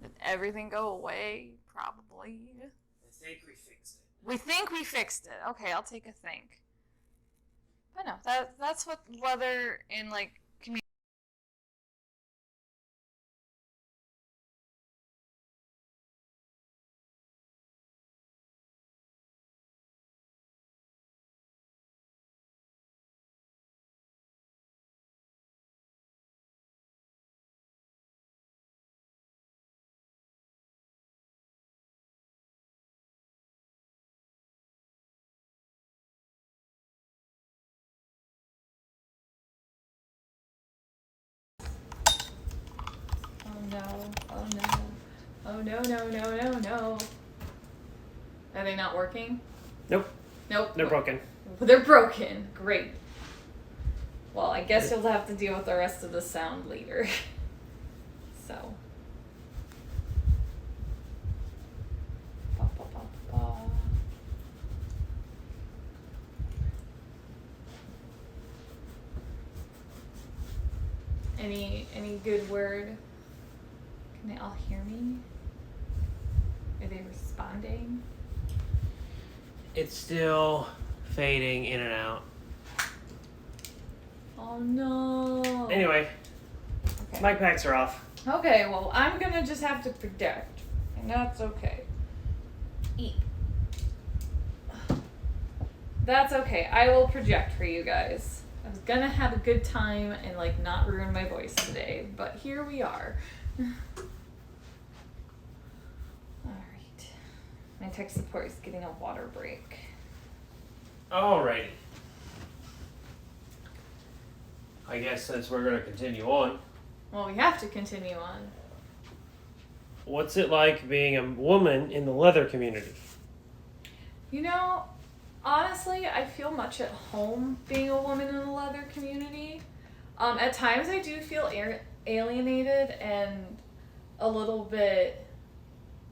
A: Did everything go away? Probably.
B: I think we fixed it.
A: We think we fixed it. Okay, I'll take a think. But no, that's what leather in like community. Oh no! Oh no! Oh no! No! No! No! No! Are they not working?
B: Nope.
A: Nope.
B: They're broken.
A: They're broken. Great. Well, I guess you'll have to deal with the rest of the sound later. So. Ba, ba, ba, ba. Any good word? Can they all hear me? Are they responding?
B: It's still fading in and out.
A: Oh no.
B: Anyway,
A: Okay.
B: mic packs are off.
A: Okay, well, I'm gonna just have to predict, and that's okay. Eat. That's okay. I will project for you guys. I was gonna have a good time and like not ruin my voice today, but here we are. Alright. My tech support is getting a water break.
B: Alrighty. I guess since we're going to continue on,
A: Well, we have to continue on.
B: what's it like being a woman in the leather community?
A: You know, honestly, I feel much at home being a woman in the leather community. At times I do feel alienated and a little bit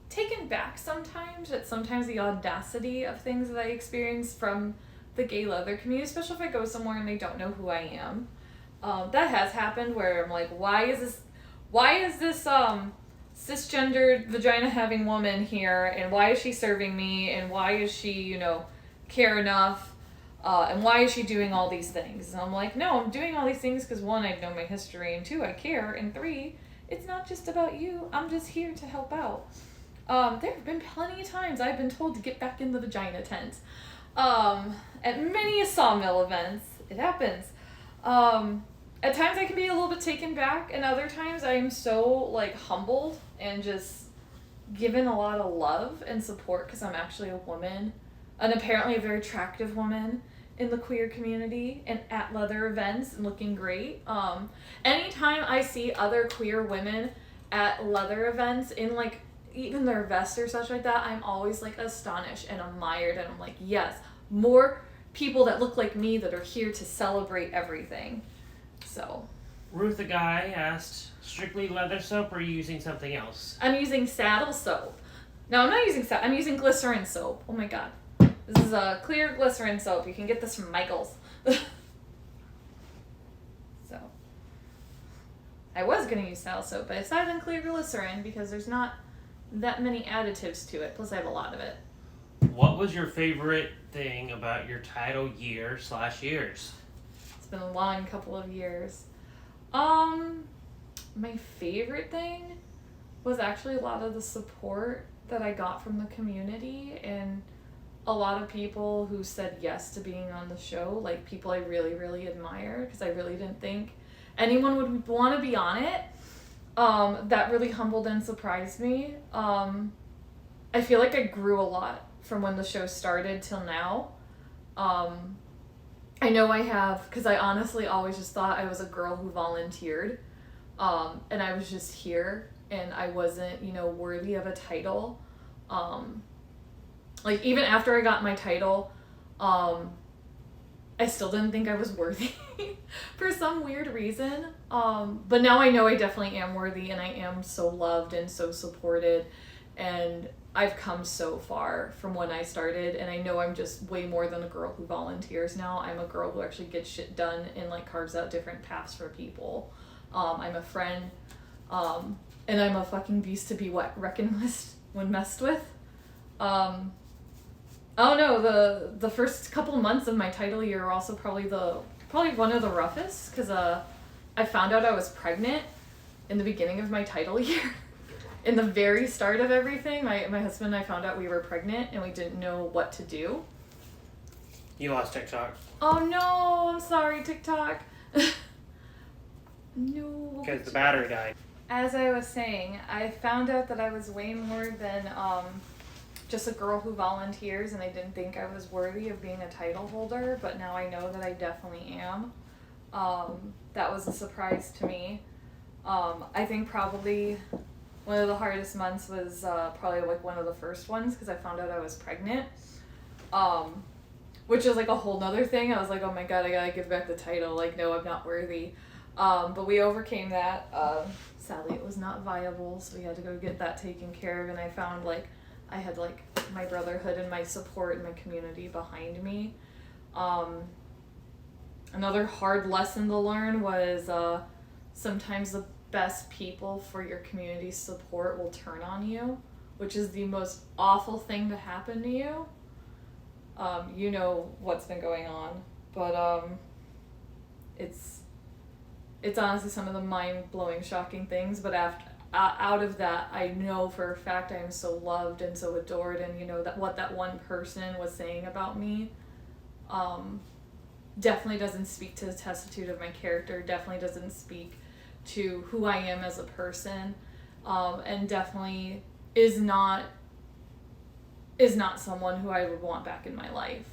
A: taken back sometimes at sometimes the audacity of things that I experience from the gay leather community, especially if I go somewhere and they don't know who I am. That has happened where I'm like, why is this cisgendered vagina having woman here, and why is she serving me, and why is she, care enough, and why is she doing all these things? And I'm like, no, I'm doing all these things because 1, I know my history, and 2, I care, and 3, it's not just about you, I'm just here to help out. There have been plenty of times I've been told to get back in the vagina tent. At many sawmill events, it happens. At times I can be a little bit taken back, and other times I'm so humbled and just given a lot of love and support because I'm actually a woman, and apparently a very attractive woman in the queer community and at leather events and looking great. Anytime I see other queer women at leather events in even their vests or such like that, I'm always astonished and admired, and I'm like, yes, more people that look like me that are here to celebrate everything. So
B: Ruth the guy asked, strictly leather soap or are you using something else?
A: I'm using saddle soap. No, I'm not using I'm using glycerin soap. Oh my god. This is a clear glycerin soap. You can get this from Michael's. So I was gonna use saddle soap, but I decided on clear glycerin because there's not that many additives to it. Plus I have a lot of it.
B: What was your favorite thing about your title year/years?
A: It's been a long couple of years. My favorite thing was actually a lot of the support that I got from the community and a lot of people who said yes to being on the show, people I really, really admire because I really didn't think anyone would want to be on it. That really humbled and surprised me. I feel like I grew a lot from when the show started till now. I know I have, because I honestly always just thought I was a girl who volunteered, and I was just here, and I wasn't, worthy of a title. Even after I got my title, I still didn't think I was worthy for some weird reason. But now I know I definitely am worthy, and I am so loved and so supported, and I've come so far from when I started, and I know I'm just way more than a girl who volunteers now. I'm a girl who actually gets shit done and like carves out different paths for people. I'm a friend, and I'm a fucking beast to be reckoned with when messed with. I don't know, the first couple months of my title year were also probably one of the roughest, because I found out I was pregnant in the beginning of my title year. In the very start of everything, my husband and I found out we were pregnant, and we didn't know what to do.
B: You lost TikTok.
A: Oh no, I'm sorry, TikTok. No.
B: Because the battery died.
A: As I was saying, I found out that I was way more than just a girl who volunteers, and I didn't think I was worthy of being a title holder, but now I know that I definitely am. That was a surprise to me. I think probably one of the hardest months was probably like one of the first ones, because I found out I was pregnant, which is like a whole nother thing. I was like, oh my god, I gotta give back the title, like, no, I'm not worthy. But we overcame that. Sadly, it was not viable, so we had to go get that taken care of, and I found like I had like my brotherhood and my support and my community behind me. Another hard lesson to learn was sometimes the best people for your community support will turn on you, which is the most awful thing to happen to you. You know what's been going on, but it's honestly some of the mind-blowing, shocking things, but out of that, I know for a fact I am so loved and so adored, and you know that what that one person was saying about me definitely doesn't speak to the testitude of my character, definitely doesn't speak to who I am as a person, and definitely is not someone who I would want back in my life.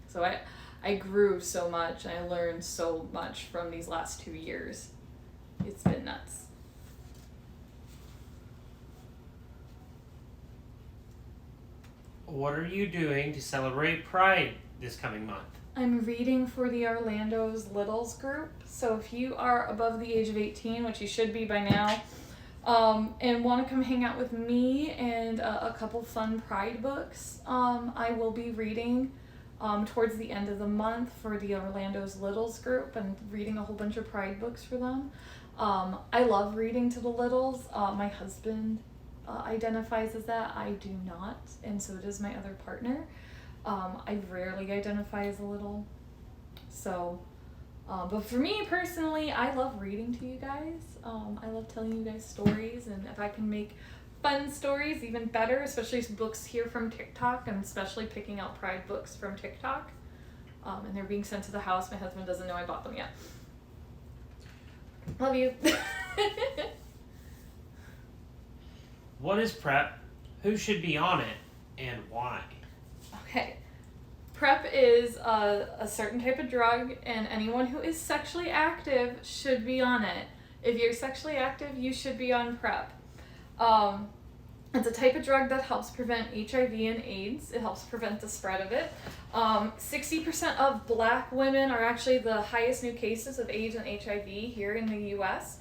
A: So I grew so much, and I learned so much from these last 2 years. It's been nuts.
B: What are you doing to celebrate Pride this coming month?
A: I'm reading for the Orlando's Littles group, so if you are above the age of 18, which you should be by now, and want to come hang out with me and a couple fun Pride books, I will be reading towards the end of the month for the Orlando's Littles group, and reading a whole bunch of Pride books for them. I love reading to the littles. My husband identifies as that. I do not, and so does my other partner. I rarely identify as a little. So, but for me personally, I love reading to you guys. I love telling you guys stories, and if I can make fun stories, even better, especially books here from TikTok, and especially picking out Pride books from TikTok. And they're being sent to the house. My husband doesn't know I bought them yet. Love you.
B: What is PrEP? Who should be on it? And why?
A: Okay. PrEP is a certain type of drug, and anyone who is sexually active should be on it. If you're sexually active, you should be on PrEP. It's a type of drug that helps prevent HIV and AIDS. It helps prevent the spread of it. 60% of Black women are actually the highest new cases of AIDS and HIV here in the U.S.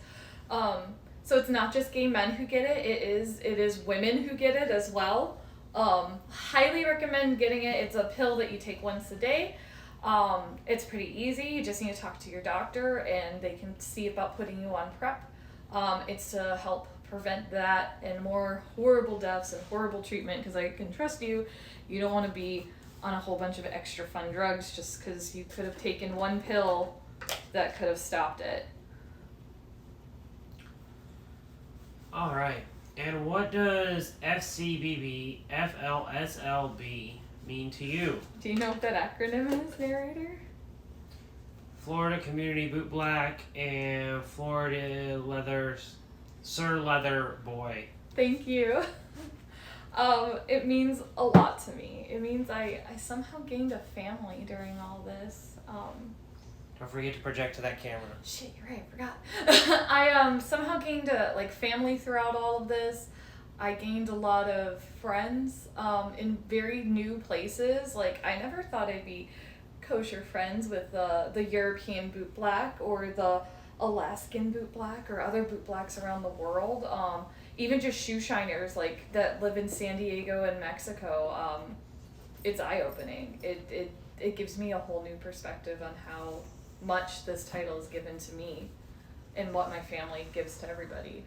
A: So it's not just gay men who get it. It is women who get it as well. Highly recommend getting it. It's a pill that you take once a day. It's pretty easy. You just need to talk to your doctor, and they can see about putting you on PrEP. It's to help prevent that and more horrible deaths and horrible treatment, because I can trust you, you don't want to be on a whole bunch of extra fun drugs just because you could have taken one pill that could have stopped it.
B: All right. And what does FCBB, FLSLB mean to you?
A: Do you know what that acronym is, narrator?
B: Florida Community Boot Black and Florida Sir Leather Boy.
A: Thank you. It means a lot to me. It means I somehow gained a family during all this.
B: Don't forget to project to that camera.
A: Shit, you're right, I forgot. I somehow gained a family throughout all of this. I gained a lot of friends in very new places. Like, I never thought I'd be kosher friends with the European boot black or the Alaskan boot black or other boot blacks around the world. Even just shoe shiners like that live in San Diego and Mexico. It's eye-opening. It gives me a whole new perspective on how much this title is given to me and what my family gives to everybody.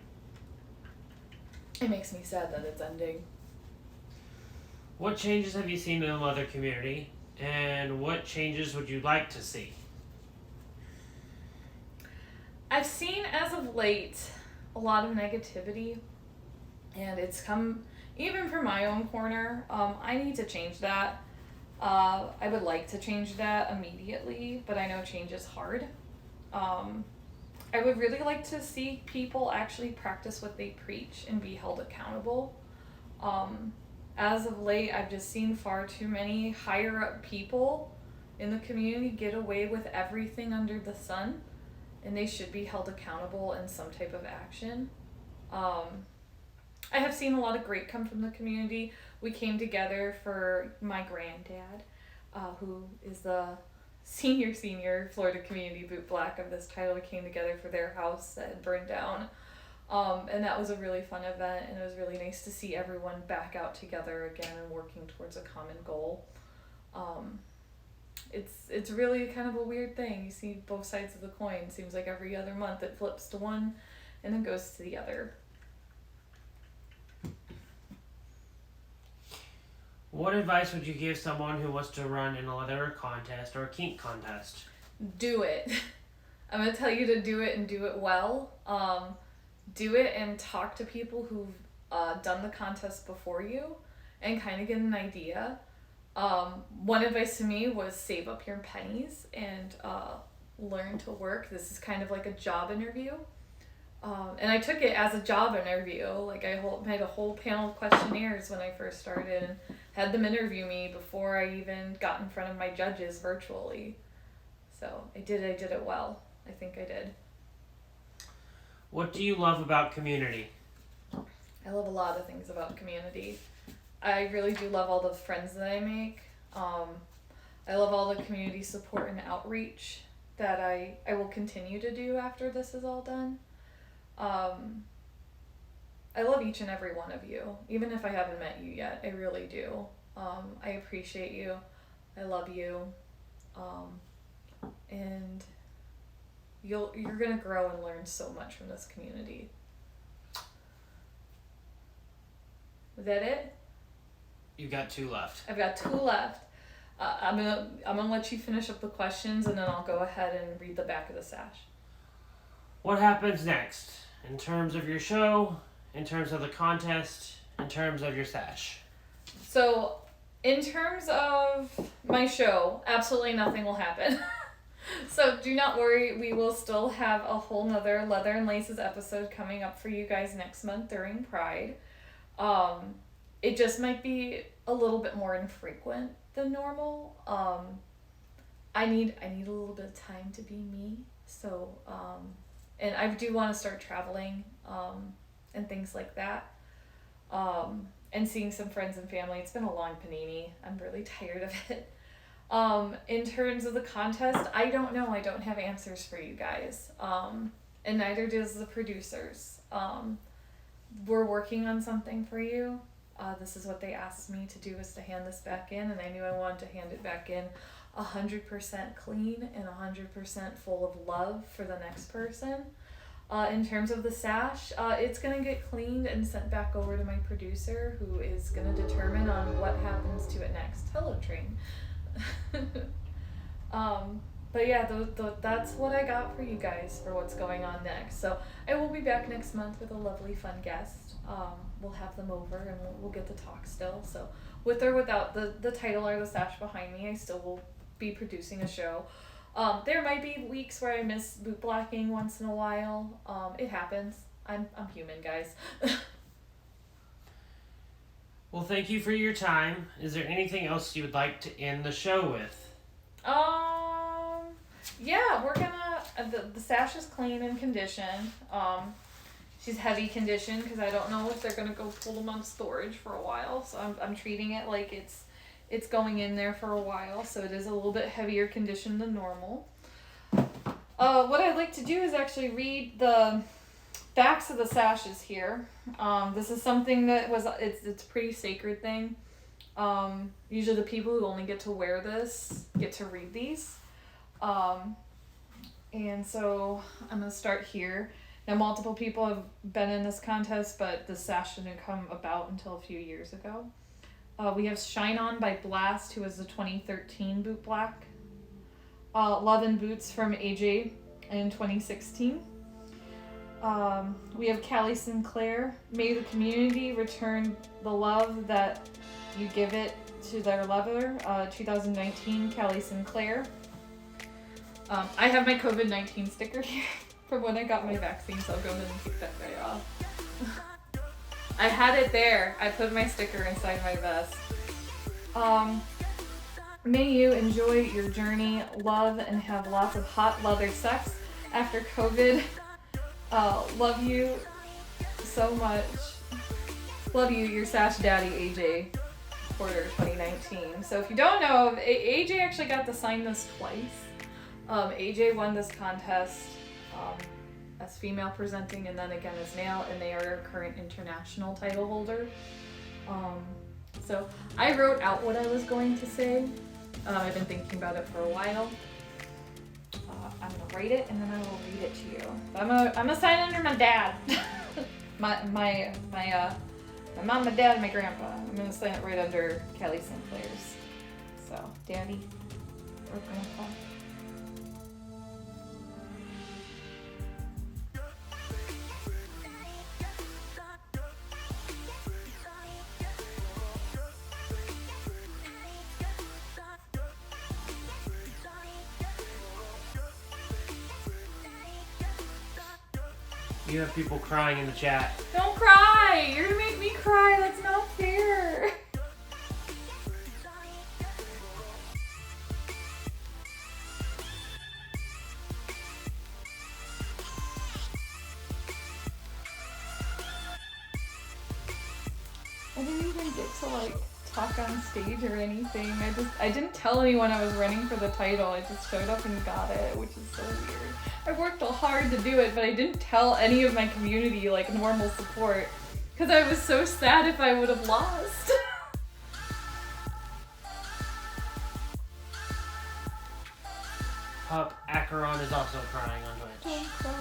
A: It makes me sad that it's ending.
B: What changes have you seen in the leather community, and what changes would you like to see?
A: I've seen, as of late, a lot of negativity, and it's come even from my own corner. I need to change that. I would like to change that immediately, but I know change is hard. I would really like to see people actually practice what they preach and be held accountable. As of late, I've just seen far too many higher up people in the community get away with everything under the sun, and they should be held accountable in some type of action. I have seen a lot of great come from the community. We came together for my granddad, who is the senior Florida community boot black of this title. We came together for their house that had burned down. And that was a really fun event, and it was really nice to see everyone back out together again and working towards a common goal. It's really kind of a weird thing. You see both sides of the coin. It seems like every other month it flips to one and then goes to the other.
B: What advice would you give someone who wants to run in a leather contest or a kink contest?
A: Do it. I'm going to tell you to do it and do it well. Do it and talk to people who've done the contest before you and kind of get an idea. One advice to me was save up your pennies and learn to work. This is kind of like a job interview. And I took it as a job interview. Like I made a whole panel of questionnaires when I first started and had them interview me before I even got in front of my judges virtually. So I did it well. I think I did.
B: What do you love about community?
A: I love a lot of things about community. I really do love all the friends that I make. I love all the community support and outreach that I will continue to do after this is all done. I love each and every one of you, even if I haven't met you yet. I really do. I appreciate you. I love you. And you're gonna grow and learn so much from this community. Is that it?
B: You got 2 left.
A: I've got 2 left. I'm gonna let you finish up the questions, and then I'll go ahead and read the back of the sash.
B: What happens next in terms of your show, in terms of the contest, in terms of your sash?
A: So, in terms of my show, absolutely nothing will happen. So do not worry, we will still have a whole nother Leather and Laces episode coming up for you guys next month during Pride. It just might be a little bit more infrequent than normal. I need a little bit of time to be me. So, and I do want to start traveling, and things like that. And seeing some friends and family. It's been a long panini. I'm really tired of it. In terms of the contest, I don't know. I don't have answers for you guys. And neither does the producers. We're working on something for you. This is what they asked me to do, is to hand this back in, and I knew I wanted to hand it back in 100% clean and 100% full of love for the next person. In terms of the sash, it's going to get cleaned and sent back over to my producer, who is going to determine on what happens to it next. Hello, Train. But yeah, that's what I got for you guys for what's going on next. So I will be back next month with a lovely, fun guest. We'll have them over and we'll get to talk still. So with or without the title or the sash behind me, I still will be producing a show. There might be weeks where I miss boot blacking once in a while. It happens. I'm human, guys.
B: Well, thank you for your time. Is there anything else you would like to end the show with?
A: Yeah, we're gonna, the sash is clean and conditioned. She's heavy conditioned because I don't know if they're gonna go pull them on storage for a while. So I'm treating it like it's going in there for a while, so it is a little bit heavier condition than normal. What I'd like to do is actually read the backs of the sashes here. This is something that it's a pretty sacred thing. Usually the people who only get to wear this get to read these. And so I'm going to start here. Now, multiple people have been in this contest, but the sash didn't come about until a few years ago. We have Shine On by Blast, who was the 2013 Boot Black. Love and Boots from AJ in 2016. We have Callie Sinclair. May the community return the love that you give it to their lover. 2019, Callie Sinclair. I have my COVID-19 sticker here from when I got my vaccine, so I'll go ahead and take that guy off. I had it there. I put my sticker inside my vest. May you enjoy your journey, love, and have lots of hot leather sex after COVID. Love you so much. Love you, your Sash Daddy, AJ Porter, 2019. So if you don't know, AJ actually got to sign this twice. AJ won this contest as female presenting and then again as male, and they are our current international title holder. So I wrote out what I was going to say. I've been thinking about it for a while. I'm gonna write it and then I will read it to you. I'm gonna sign under my dad, my mom, my dad, and my grandpa. I'm gonna sign it right under Callie Sinclair's. So, Daddy or Grandpa.
B: You have people crying in the chat.
A: Don't cry! You're gonna make me cry. That's not fair. I didn't even get to talk on stage or anything. I didn't tell anyone I was running for the title. I just showed up and got it, which is so weird. I worked hard to do it, but I didn't tell any of my community normal support because I was so sad if I would have lost.
B: Pup Acheron is also crying on Twitch.
A: Don't cry.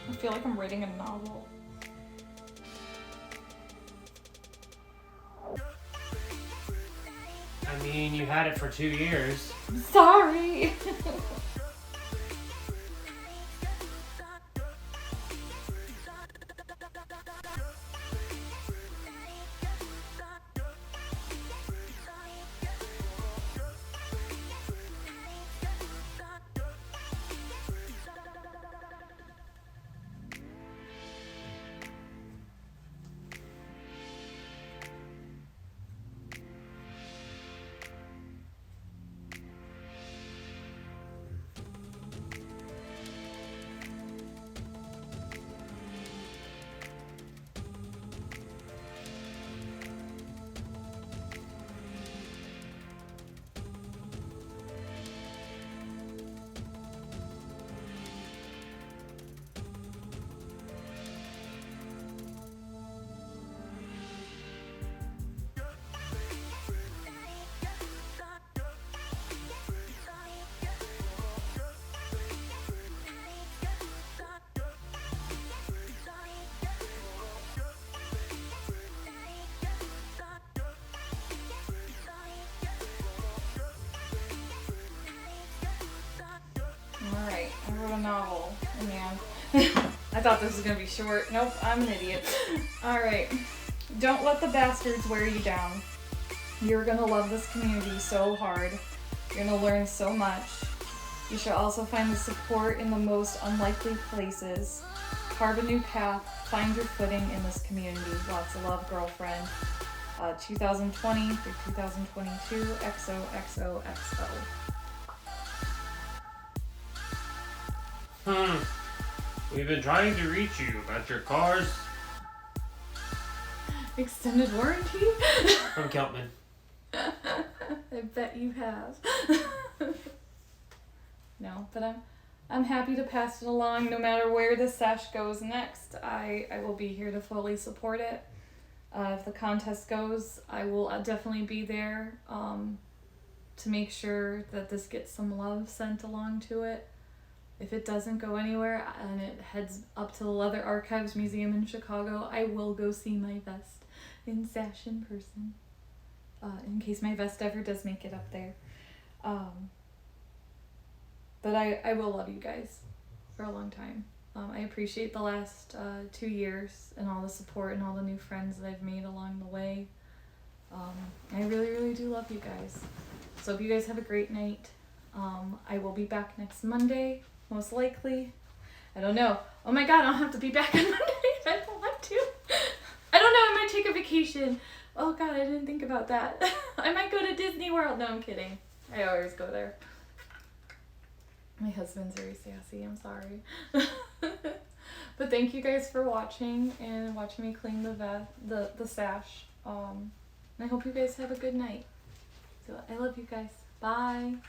A: I feel like I'm writing a novel.
B: I mean, you had it for 2 years.
A: I'm sorry. Alright, I wrote a novel. Oh, man. I thought this was gonna be short. Nope, I'm an idiot. Alright. Don't let the bastards wear you down. You're gonna love this community so hard. You're gonna learn so much. You shall also find the support in the most unlikely places. Carve a new path, find your footing in this community. Lots of love, Girlfriend. 2020 through 2022, XOXOXO.
B: We've been trying to reach you about your car's
A: Extended warranty?
B: from Keltman.
A: I bet you have. No, but I'm happy to pass it along no matter where the sesh goes next. I will be here to fully support it. If the contest goes, I will definitely be there to make sure that this gets some love sent along to it. If it doesn't go anywhere and it heads up to the Leather Archives Museum in Chicago, I will go see my vest in sash in person. In case my vest ever does make it up there. But I will love you guys for a long time. I appreciate the last 2 years and all the support and all the new friends that I've made along the way. I really, really do love you guys. So hope you guys have a great night. I will be back next Monday, most likely. I don't know. Oh my god, I'll have to be back on Monday if I don't want to. I don't know, I might take a vacation. Oh god, I didn't think about that. I might go to Disney World. No, I'm kidding. I always go there. My husband's very sassy, I'm sorry. But thank you guys for watching and watching me clean the sash. And I hope you guys have a good night. So I love you guys. Bye.